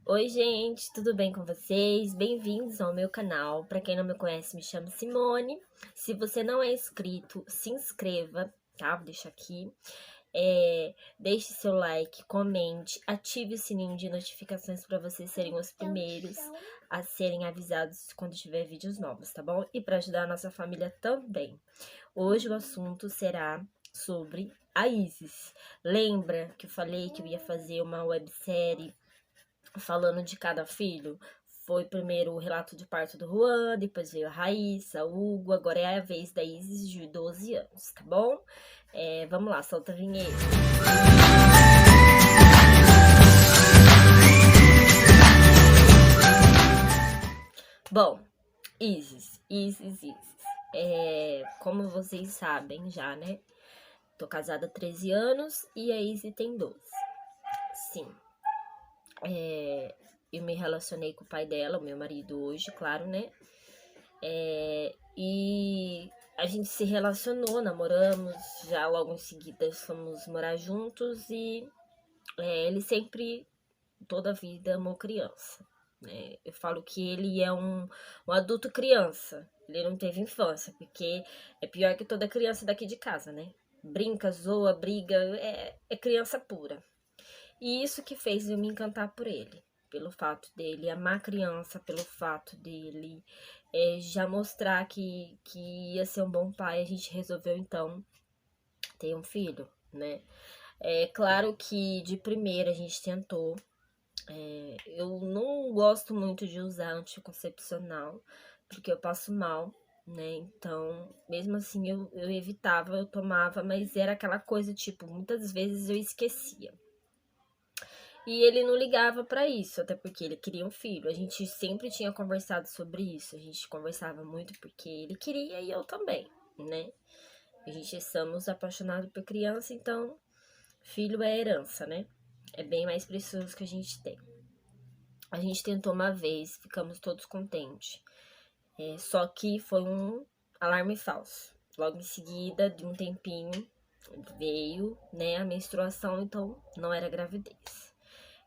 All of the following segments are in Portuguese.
Oi, gente, tudo bem com vocês? Bem-vindos ao meu canal. Para quem não me conhece, me chamo Simone. Se você não é inscrito, se inscreva, tá? Vou deixar aqui. Deixe seu like, comente, ative o sininho de notificações para vocês serem os primeiros a serem avisados quando tiver vídeos novos, tá bom? E para ajudar a nossa família também. Hoje o assunto será sobre a Isis. Lembra que eu falei que eu ia fazer uma websérie falando de cada filho? Foi primeiro o relato de parto do Juan, depois veio a Raíssa, o Hugo, agora é a vez da Isis de 12 anos, tá bom? Vamos lá, solta a vinheta. Bom, Isis. Como vocês sabem já, né? Tô casada há 13 anos e a Isis tem 12. Sim. Eu me relacionei com o pai dela, o meu marido hoje, claro, né? E a gente se relacionou, namoramos, já logo em seguida fomos morar juntos e ele sempre, toda a vida, amou criança, né? Eu falo que ele é um adulto criança, ele não teve infância, porque é pior que toda criança daqui de casa, né? Brinca, zoa, briga, é criança pura. E isso que fez eu me encantar por ele, pelo fato dele amar criança, pelo fato dele já mostrar que ia ser um bom pai. A gente resolveu então ter um filho, né? É claro que de primeira a gente tentou. Eu não gosto muito de usar anticoncepcional, porque eu passo mal, né? Então, mesmo assim, eu evitava, eu tomava, mas era aquela coisa, tipo, muitas vezes eu esquecia. E ele não ligava pra isso, até porque ele queria um filho. A gente sempre tinha conversado sobre isso. A gente conversava muito porque ele queria e eu também, né? A gente somos apaixonados por criança, então filho é herança, né? É bem mais precioso que a gente tem. A gente tentou uma vez, ficamos todos contentes. Só que foi um alarme falso. Logo em seguida, de um tempinho, veio, né, a menstruação, então não era gravidez.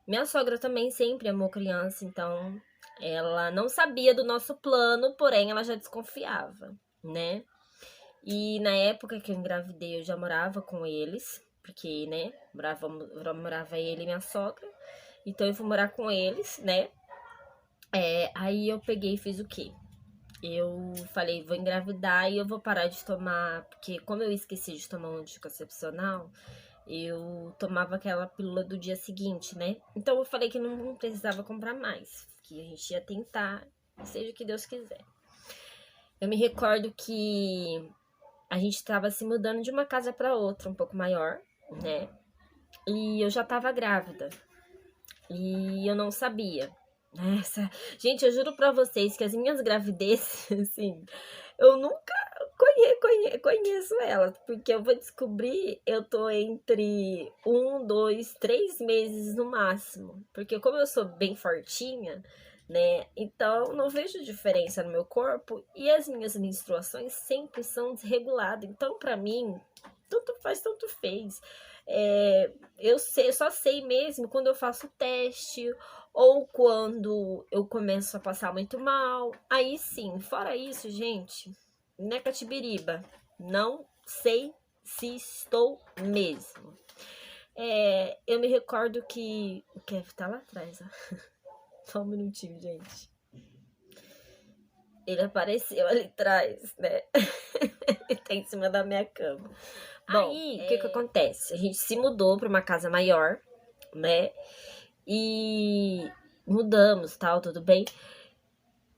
Minha sogra também sempre amou criança, então ela não sabia do nosso plano, porém ela já desconfiava, né? E na época que eu engravidei, eu já morava com eles, porque, né, morava ele e minha sogra. Então eu fui morar com eles, né? Aí eu peguei e fiz o quê? Eu falei, vou engravidar e eu vou parar de tomar, porque como eu esqueci de tomar um anticoncepcional, eu tomava aquela pílula do dia seguinte, né? Então eu falei que não precisava comprar mais, que a gente ia tentar, seja o que Deus quiser. Eu me recordo que a gente estava se mudando de uma casa para outra, um pouco maior, né? E eu já estava grávida. E eu não sabia. Gente, eu juro pra vocês que as minhas gravidezes, assim, eu nunca conheço elas, porque eu vou descobrir, eu tô entre 1, 2, 3 meses no máximo, porque como eu sou bem fortinha, né, então não vejo diferença no meu corpo e as minhas menstruações sempre são desreguladas, então pra mim, tanto faz, tanto fez. Eu só sei mesmo quando eu faço teste ou quando eu começo a passar muito mal. Aí sim, fora isso, gente, né, Catibiriba? Não sei se estou mesmo. Eu me recordo que o Kev tá lá atrás, ó. Só um minutinho, gente. Ele apareceu ali atrás, né? Ele tá em cima da minha cama. Bom, aí, o que acontece? A gente se mudou pra uma casa maior, né? E mudamos, tal, tudo bem.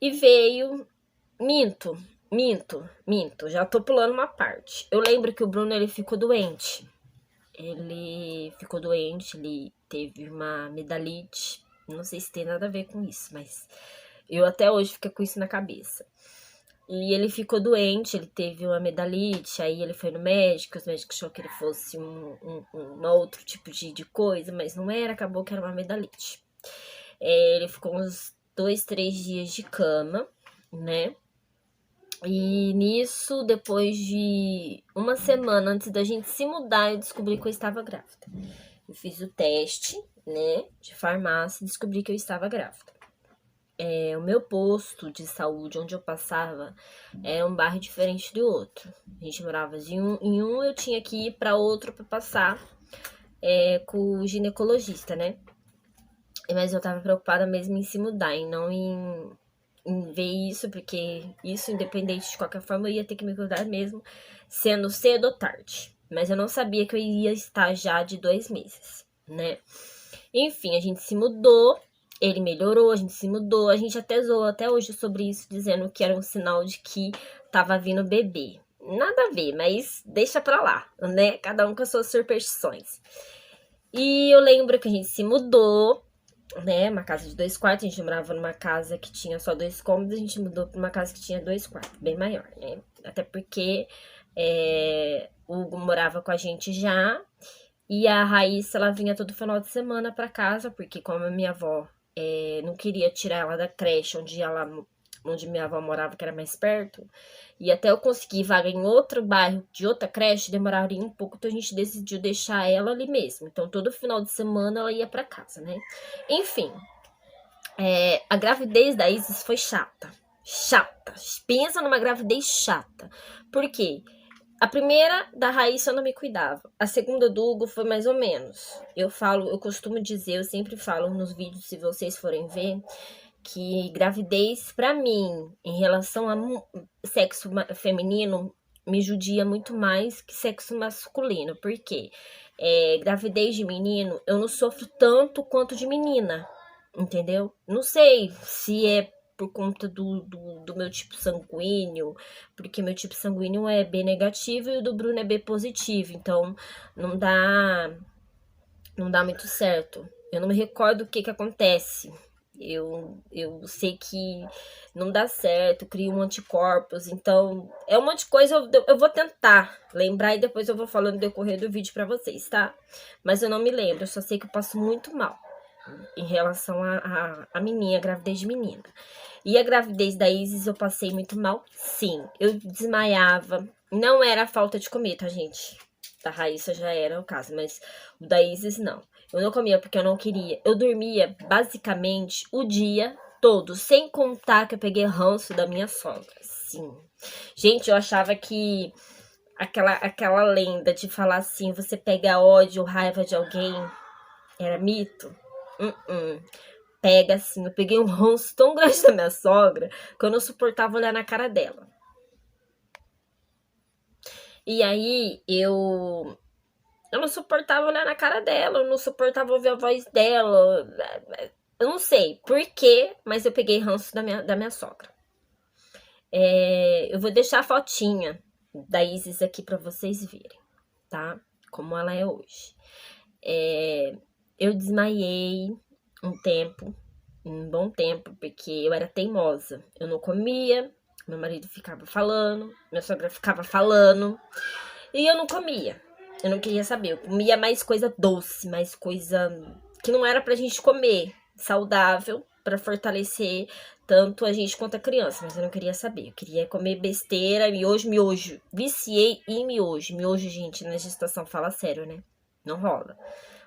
E veio... Minto. Já tô pulando uma parte. Eu lembro que o Bruno, ele ficou doente. Ele teve uma amidalite. Não sei se tem nada a ver com isso, mas eu até hoje fico com isso na cabeça. E ele ficou doente, ele teve uma amidalite, aí ele foi no médico, os médicos acharam que ele fosse um outro tipo de coisa, mas não era, acabou que era uma amidalite. Ele ficou uns 2, 3 dias de cama, né? E nisso, depois de uma semana antes da gente se mudar, eu descobri que eu estava grávida. Eu fiz o teste, né, de farmácia, descobri que eu estava grávida. O meu posto de saúde, onde eu passava, era um bairro diferente do outro. A gente morava em um, eu tinha que ir para outro para passar com o ginecologista, né? Mas eu tava preocupada mesmo em se mudar e não em ver isso, porque isso, independente de qualquer forma, eu ia ter que me cuidar mesmo, sendo cedo ou tarde. Mas eu não sabia que eu ia estar já de 2 meses, né? Enfim, a gente se mudou, ele melhorou, a gente se mudou, a gente até zoou até hoje sobre isso, dizendo que era um sinal de que tava vindo bebê. Nada a ver, mas deixa pra lá, né? Cada um com as suas superstições. E eu lembro que a gente se mudou, né? Uma casa de 2 quartos, a gente morava numa casa que tinha só 2 cômodos, a gente mudou pra uma casa que tinha 2 quartos, bem maior, né? Até porque o Hugo morava com a gente já, e a Raíssa, ela vinha todo final de semana pra casa, porque como a minha avó não queria tirar ela da creche onde minha avó morava, que era mais perto, e até eu conseguir vaga em outro bairro, de outra creche, demoraria um pouco, então a gente decidiu deixar ela ali mesmo. Então todo final de semana ela ia pra casa, né? Enfim, a gravidez da Isis foi chata. Chata. Pensa numa gravidez chata. Por quê? A primeira da Raíssa eu não me cuidava. A segunda do Hugo foi mais ou menos. Eu costumo dizer, eu sempre falo nos vídeos, se vocês forem ver, que gravidez, pra mim, em relação a sexo feminino, me judia muito mais que sexo masculino. Por quê? Gravidez de menino, eu não sofro tanto quanto de menina, entendeu? Não sei se é por conta do meu tipo sanguíneo, porque meu tipo sanguíneo é B negativo e o do Bruno é B positivo, então não dá muito certo. Eu não me recordo o que acontece. Eu sei que não dá certo, crio um anticorpos, então é um monte de coisa. Eu vou tentar lembrar e depois eu vou falando no decorrer do vídeo pra vocês, tá? Mas eu não me lembro, eu só sei que eu passo muito mal em relação a menina, a gravidez de menina. E a gravidez da Isis eu passei muito mal, sim. Eu desmaiava, não era falta de comer, tá, gente? Da Raíssa já era o caso, mas o da Isis não. Eu não comia porque eu não queria. Eu dormia basicamente o dia todo, sem contar que eu peguei ranço da minha sogra. Sim. Gente, eu achava que aquela lenda de falar assim, você pega ódio ou raiva de alguém, era mito. Pega assim, eu peguei um ranço tão grande da minha sogra que eu não suportava olhar na cara dela. E aí eu não suportava olhar na cara dela, eu não suportava ouvir a voz dela. Eu não sei por quê, mas eu peguei ranço da minha sogra. Eu vou deixar a fotinha da Isis aqui pra vocês verem, tá? Como ela é hoje. Eu desmaiei um bom tempo, porque eu era teimosa. Eu não comia, meu marido ficava falando, minha sogra ficava falando, e eu não comia. Eu não queria saber, eu comia mais coisa doce, mais coisa que não era pra gente comer, saudável, pra fortalecer tanto a gente quanto a criança, mas eu não queria saber. Eu queria comer besteira, miojo. Viciei em miojo. Miojo, gente, na gestação, fala sério, né? Não rola.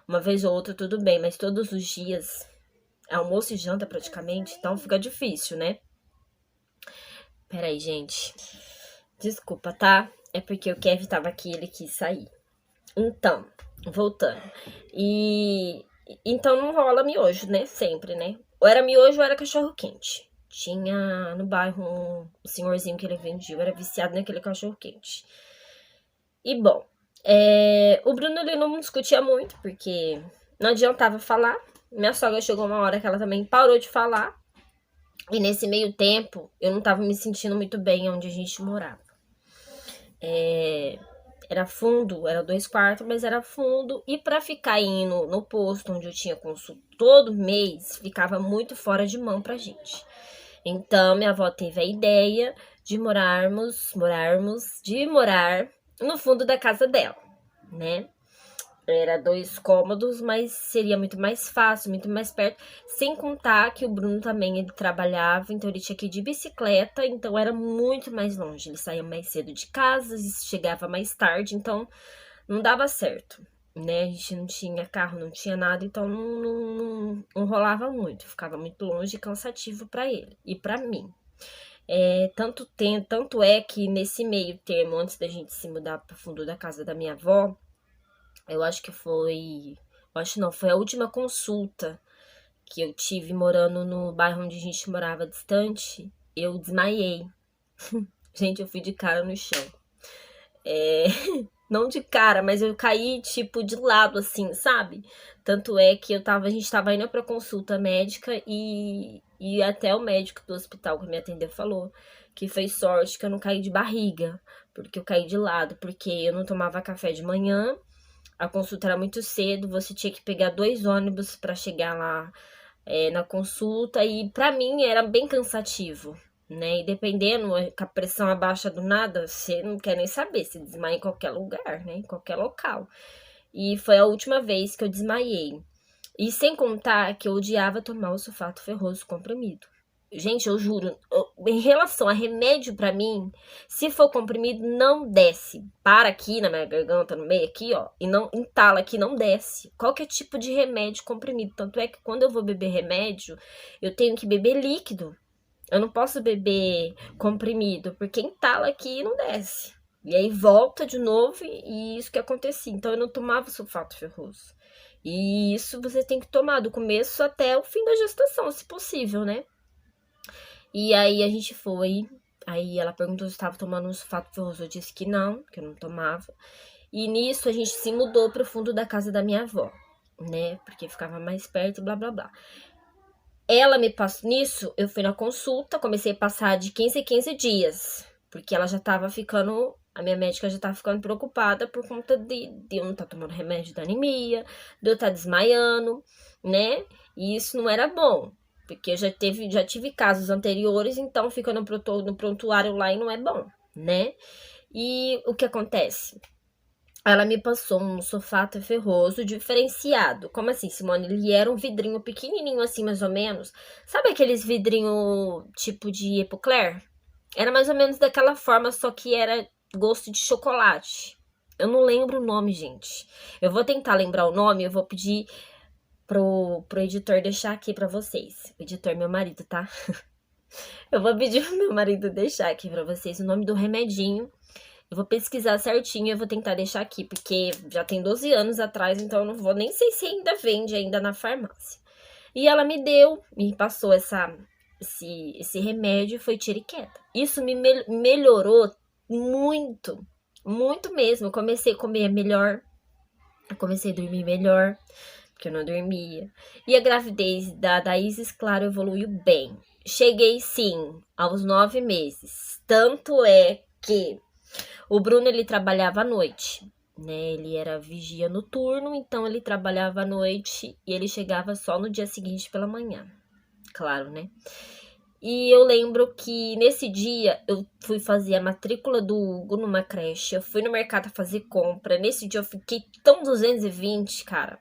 Uma vez ou outra, tudo bem, mas todos os dias, almoço e janta praticamente, então fica difícil, né? Peraí, gente. Desculpa, tá? É porque o Kevin tava aqui e ele quis sair. Então, voltando. Então não rola miojo, né? Sempre, né? Ou era miojo ou era cachorro quente. Tinha no bairro um senhorzinho que ele vendia, eu era viciado naquele cachorro quente. E bom, o Bruno ele não discutia muito, porque não adiantava falar. Minha sogra chegou uma hora que ela também parou de falar. E nesse meio tempo, eu não tava me sentindo muito bem onde a gente morava. Era fundo, era 2 quartos, mas era fundo. E pra ficar indo no posto onde eu tinha consulta todo mês, ficava muito fora de mão pra gente. Então, minha avó teve a ideia de morar no fundo da casa dela, né? Era 2 cômodos, mas seria muito mais fácil, muito mais perto. Sem contar que o Bruno também, ele trabalhava, então ele tinha que ir de bicicleta, então era muito mais longe. Ele saía mais cedo de casa, chegava mais tarde, então não dava certo. né? A gente não tinha carro, não tinha nada, então não rolava muito. Ficava muito longe e cansativo para ele e para mim. Tanto é que nesse meio termo, antes da gente se mudar pro fundo da casa da minha avó, eu acho que foi. Eu acho não, foi a última consulta que eu tive morando no bairro onde a gente morava distante. Eu desmaiei. Gente, eu fui de cara no chão. Não de cara, mas eu caí, tipo, de lado, assim, sabe? Tanto é que a gente tava indo pra consulta médica e até o médico do hospital que me atendeu falou que foi sorte que eu não caí de barriga, porque eu caí de lado, porque eu não tomava café de manhã, a consulta era muito cedo, você tinha que pegar 2 ônibus pra chegar lá na consulta e pra mim era bem cansativo, né? E dependendo, com a pressão abaixa do nada, você não quer nem saber, você desmaia em qualquer lugar, né? Em qualquer local. E foi a última vez que eu desmaiei. E sem contar que eu odiava tomar o sulfato ferroso comprimido. Gente, eu juro, em relação a remédio pra mim, se for comprimido, não desce. Para aqui na minha garganta, no meio aqui, ó, e não entala aqui, não desce. Qualquer tipo de remédio comprimido. Tanto é que quando eu vou beber remédio, eu tenho que beber líquido. Eu não posso beber comprimido, porque entala aqui e não desce. E aí volta de novo e isso que acontecia. Então eu não tomava sulfato ferroso. E isso você tem que tomar do começo até o fim da gestação, se possível, né? E aí a gente foi. Aí ela perguntou se eu estava tomando um sulfato ferroso. Eu disse que não eu não tomava. E nisso a gente se mudou pro fundo da casa da minha avó, né? Porque ficava mais perto e blá blá blá. Ela me passou nisso, eu fui na consulta, comecei a passar de 15 em 15 dias. Porque ela já tava ficando. A minha médica já tava ficando preocupada por conta de eu não estar tomando remédio da anemia, de eu estar desmaiando, né? E isso não era bom. Porque eu já tive casos anteriores, então fica no prontuário lá e não é bom, né? E o que acontece? Ela me passou um sulfato ferroso diferenciado. Como assim, Simone? Ele era um vidrinho pequenininho assim, mais ou menos. Sabe aqueles vidrinho tipo de Epocler? Era mais ou menos daquela forma, só que era gosto de chocolate. Eu não lembro o nome, gente. Eu vou tentar lembrar o nome, eu vou pedir pro editor deixar aqui pra vocês. O editor é meu marido, tá? Eu vou pedir pro meu marido deixar aqui pra vocês o nome do remedinho. Eu vou pesquisar certinho e eu vou tentar deixar aqui, porque já tem 12 anos atrás, então eu não vou nem sei se ainda vende ainda na farmácia. E ela me passou esse remédio, foi tira e queda. Isso me melhorou muito, muito mesmo. Eu comecei a comer melhor, eu comecei a dormir melhor, porque eu não dormia. E a gravidez da Isis, claro, evoluiu bem. Cheguei, sim, aos 9 meses. Tanto é que o Bruno, ele trabalhava à noite, né? Ele era vigia noturno, então ele trabalhava à noite e ele chegava só no dia seguinte pela manhã. Claro, né? E eu lembro que nesse dia eu fui fazer a matrícula do Hugo numa creche. Eu fui no mercado fazer compra. Nesse dia eu fiquei tão 220, cara,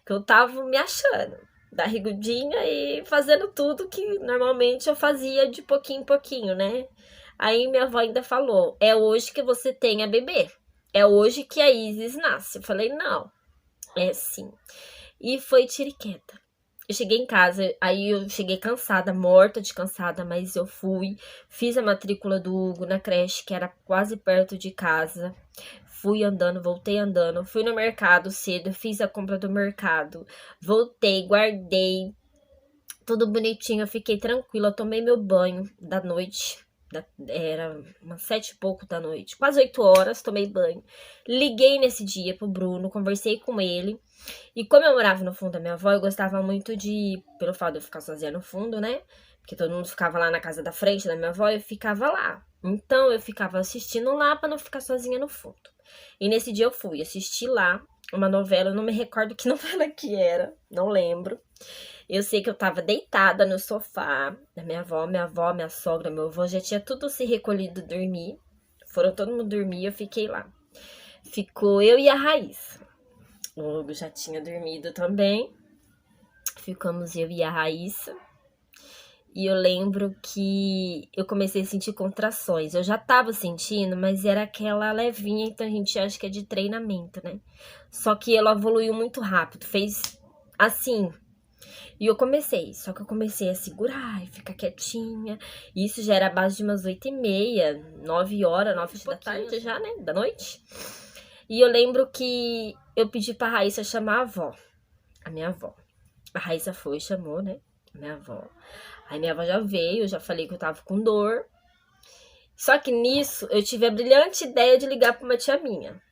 que eu tava me achando barrigudinha e fazendo tudo que normalmente eu fazia de pouquinho em pouquinho, né? Aí minha avó ainda falou: é hoje que você tem a bebê. É hoje que a Isis nasce. Eu falei: não, é sim. E foi tiro e queda. Eu cheguei em casa, aí eu cheguei cansada, morta de cansada, mas eu fui, fiz a matrícula do Hugo na creche, que era quase perto de casa. Fui andando, voltei andando, fui no mercado cedo, fiz a compra do mercado, voltei, guardei, tudo bonitinho, eu fiquei tranquila, tomei meu banho da noite, era umas 7 e pouco da noite, quase 8 horas, tomei banho. Liguei nesse dia pro Bruno, conversei com ele. E como eu morava no fundo da minha avó, eu gostava muito pelo fato de eu ficar sozinha no fundo, né? Porque todo mundo ficava lá na casa da frente da minha avó, eu ficava lá. Então eu ficava assistindo lá pra não ficar sozinha no fundo. E nesse dia eu fui assistir lá uma novela, eu não me recordo que novela que era, não lembro. Eu sei que eu tava deitada no sofá da minha avó, minha sogra, meu avô já tinha tudo se recolhido dormir. Foram todo mundo dormir, eu fiquei lá. Ficou eu e a Raíssa. O Hugo já tinha dormido também. Ficamos eu e a Raíssa. E eu lembro que eu comecei a sentir contrações. Eu já tava sentindo, mas era aquela levinha, então a gente acha que é de treinamento, né? Só que ela evoluiu muito rápido, fez assim. E eu comecei, só que eu comecei a segurar e ficar quietinha. E isso já era a base de umas 8h30, 9h, 9 da tarde já, né? Da noite. E eu lembro que eu pedi pra Raíssa chamar a minha avó. A Raíssa foi e chamou, né? A minha avó. Aí minha avó já veio, eu já falei que eu tava com dor. Só que nisso, eu tive a brilhante ideia de ligar pra uma tia minha.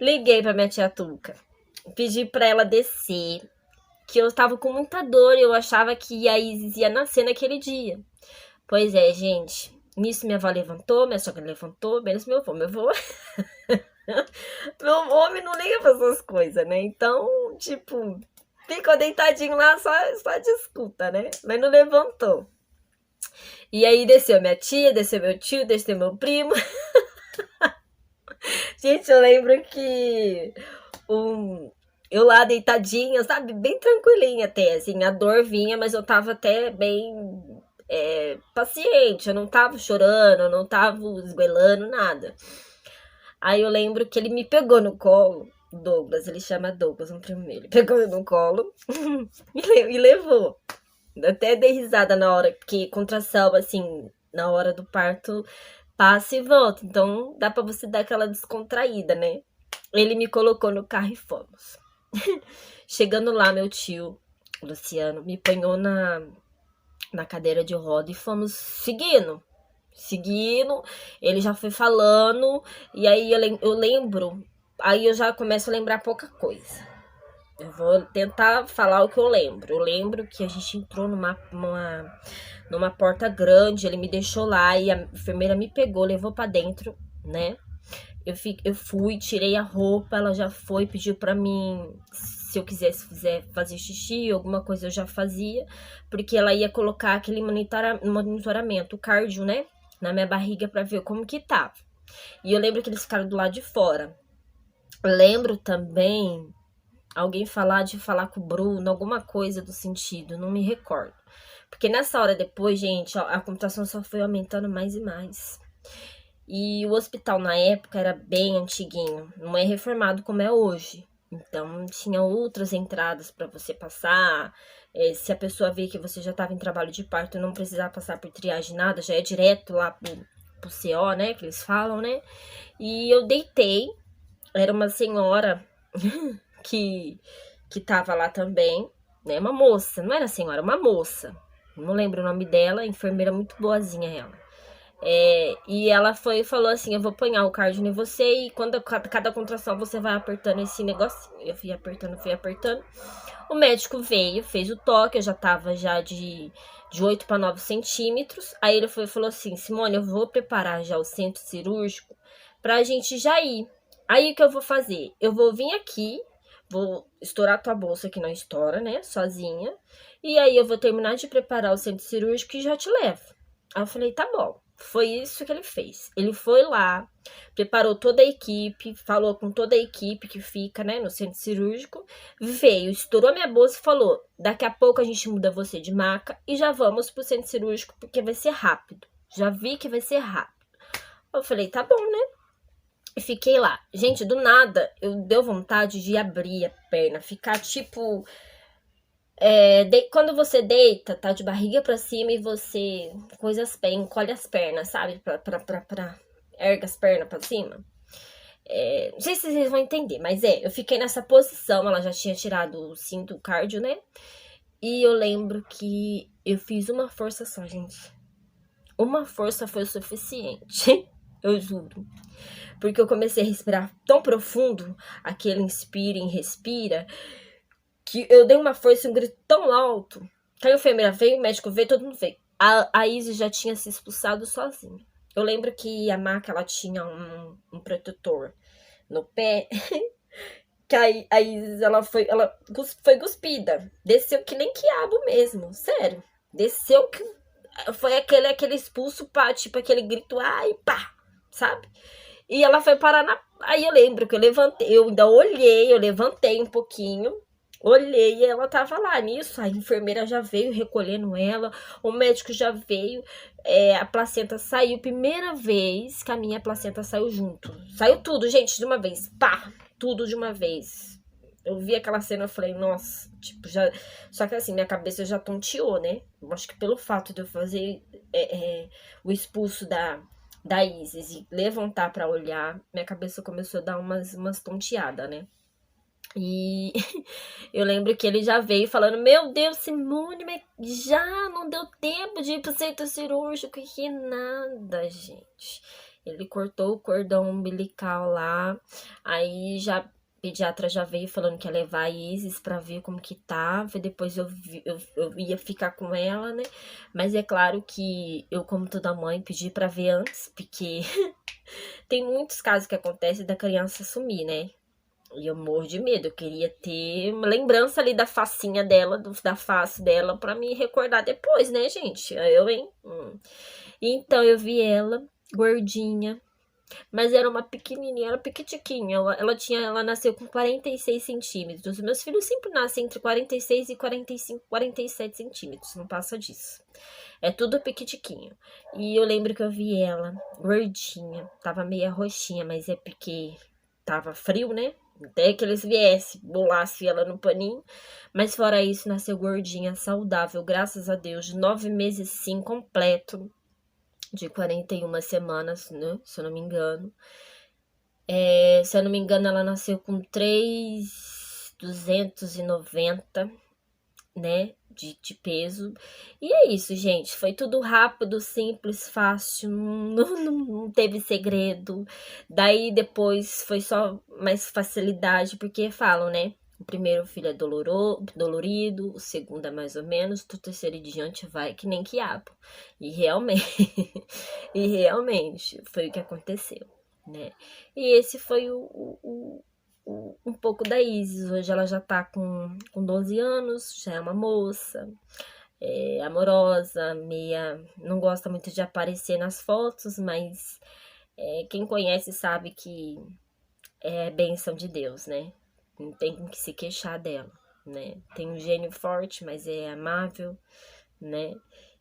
Liguei pra minha tia Tuca. Pedi pra ela descer, que eu tava com muita dor e eu achava que a Isis ia nascer naquele dia. Pois é, gente. Nisso minha avó levantou, minha sogra levantou, menos meu avô. Meu avô... meu homem não liga pra essas coisas, né? Então, tipo, ficou deitadinho lá, só de escuta, né? Mas não levantou. E aí desceu minha tia, desceu meu tio, desceu meu primo. Gente, eu lembro que eu lá deitadinha, sabe? Bem tranquilinha até, assim. A dor vinha, mas eu tava até bem paciente. Eu não tava chorando, eu não tava esguelando, nada. Aí eu lembro que ele me pegou no colo, Douglas, ele chama Douglas, um primo meu. Ele pegou no colo e levou. Até dei risada na hora, porque contração, assim, na hora do parto, passa e volta. Então, dá pra você dar aquela descontraída, né? Ele me colocou no carro e fomos. Chegando lá, meu tio, Luciano, me põe na cadeira de roda e fomos seguindo. Ele já foi falando, e aí eu lembro, aí eu já começo a lembrar pouca coisa. Eu vou tentar falar o que eu lembro. Eu lembro que a gente entrou numa porta grande, ele me deixou lá e a enfermeira me pegou, levou pra dentro, né? Eu fui, tirei a roupa, ela já foi, pediu pra mim, se eu quisesse fazer xixi, alguma coisa eu já fazia, porque ela ia colocar aquele monitoramento, o cardio, né? Na minha barriga pra ver como que tava. E eu lembro que eles ficaram do lado de fora. Eu lembro também alguém falar com o Bruno, alguma coisa do sentido, não me recordo. Porque nessa hora depois, gente, a computação só foi aumentando mais e mais. E o hospital na época era bem antiguinho, não é reformado como é hoje. Então tinha outras entradas para você passar. Se a pessoa vê que você já estava em trabalho de parto, não precisar passar por triagem nada, já é direto lá pro CO, né, que eles falam, né? E eu deitei, era uma senhora que tava lá também, né? Uma moça, não era senhora, uma moça. Não lembro o nome dela, enfermeira muito boazinha ela. E ela foi e falou assim: eu vou apanhar o cardio em você e quando cada contração você vai apertando esse negocinho. Eu fui apertando. O médico veio, fez o toque, eu já tava de 8 para 9 centímetros. Aí ele foi e falou assim: Simone, eu vou preparar já o centro cirúrgico pra gente já ir. Aí o que eu vou fazer? Eu vou vir aqui, vou estourar tua bolsa que não estoura, né? Sozinha. E aí eu vou terminar de preparar o centro cirúrgico e já te levo. Aí eu falei, tá bom. Foi isso que ele fez. Ele foi lá, preparou toda a equipe, falou com toda a equipe que fica, né, no centro cirúrgico, veio, estourou minha bolsa e falou, daqui a pouco a gente muda você de maca e já vamos pro centro cirúrgico porque vai ser rápido. Já vi que vai ser rápido. Eu falei, tá bom, né? E fiquei lá. Gente, do nada, deu vontade de abrir a perna, ficar tipo... quando você deita, tá de barriga pra cima e você encolhe as pernas, sabe? Erga as pernas pra cima. Não sei se vocês vão entender, mas eu fiquei nessa posição. Ela já tinha tirado o cinto cardio, né? E eu lembro que eu fiz uma força só, gente. Uma força foi o suficiente. Eu juro. Porque eu comecei a respirar tão profundo, aquele inspira e respira, que eu dei uma força e um grito tão alto, que a enfermeira veio, o médico veio, todo mundo veio. A Isis já tinha se expulsado sozinha. Eu lembro que a maca, ela tinha um protetor no pé, que a Isis, ela foi cuspida. Desceu que nem quiabo mesmo, sério. Desceu que... Foi aquele expulso, pá, tipo aquele grito, ai, pá, sabe? E ela foi parar Aí eu lembro que eu levantei, eu ainda olhei, eu levantei um pouquinho, Olhei e ela tava lá nisso, a enfermeira já veio recolhendo ela, o médico já veio, a placenta saiu, primeira vez que a minha placenta saiu junto. Saiu tudo, gente, de uma vez, pá, tudo de uma vez. Eu vi aquela cena, eu falei, nossa, tipo, já... Só que assim, minha cabeça já tonteou, né? Eu acho que pelo fato de eu fazer o expulso da Isis e levantar pra olhar, minha cabeça começou a dar umas tonteadas, né? E eu lembro que ele já veio falando, meu Deus, Simone, mas já não deu tempo de ir pro centro cirúrgico. Que nada, gente. Ele cortou o cordão umbilical lá, aí já o pediatra já veio falando que ia levar a Isis pra ver como que tava, e depois eu ia ficar com ela, né? Mas é claro que eu, como toda mãe, pedi pra ver antes, porque tem muitos casos que acontecem da criança sumir, né? E eu morro de medo, eu queria ter uma lembrança ali da facinha dela, da face dela, pra me recordar depois, né, gente? Eu, hein? Então eu vi ela, gordinha, mas era uma pequenininha, era piquitiquinha. Ela nasceu com 46 centímetros. Meus filhos sempre nascem entre 46 e 45, 47 centímetros, não passa disso. É tudo piquitiquinho. E eu lembro que eu vi ela, gordinha, tava meio roxinha, mas é porque tava frio, né? Até que eles viessem, bolassem ela no paninho. Mas fora isso, nasceu gordinha, saudável, graças a Deus. De 9 meses, sim, completo. De 41 semanas, né? Se eu não me engano. Se eu não me engano, ela nasceu com 3.290, né? De peso. E é isso, gente. Foi tudo rápido, simples, fácil. Não teve segredo. Daí depois foi só mais facilidade, porque falam, né? O primeiro filho é dolorido, o segundo é mais ou menos, do terceiro em diante vai que nem quiabo. E realmente, foi o que aconteceu, né? E esse foi um pouco da Isis. Hoje ela já tá com 12 anos, já é uma moça, amorosa, meia... Não gosta muito de aparecer nas fotos, mas quem conhece sabe que é bênção de Deus, né? Não tem que se queixar dela, né? Tem um gênio forte, mas é amável, né?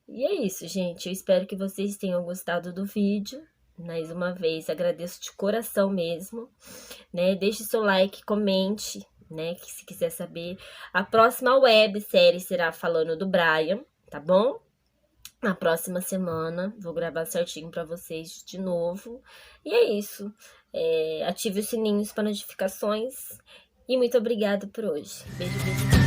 E é isso, gente. Eu espero que vocês tenham gostado do vídeo. Mais uma vez, agradeço de coração mesmo, né? Deixe seu like, comente, né? Que se quiser saber. A próxima websérie será falando do Brian, tá bom? Na próxima semana, vou gravar certinho pra vocês de novo. E é isso. Ative os sininhos para notificações. E muito obrigada por hoje. Beijo, beijo.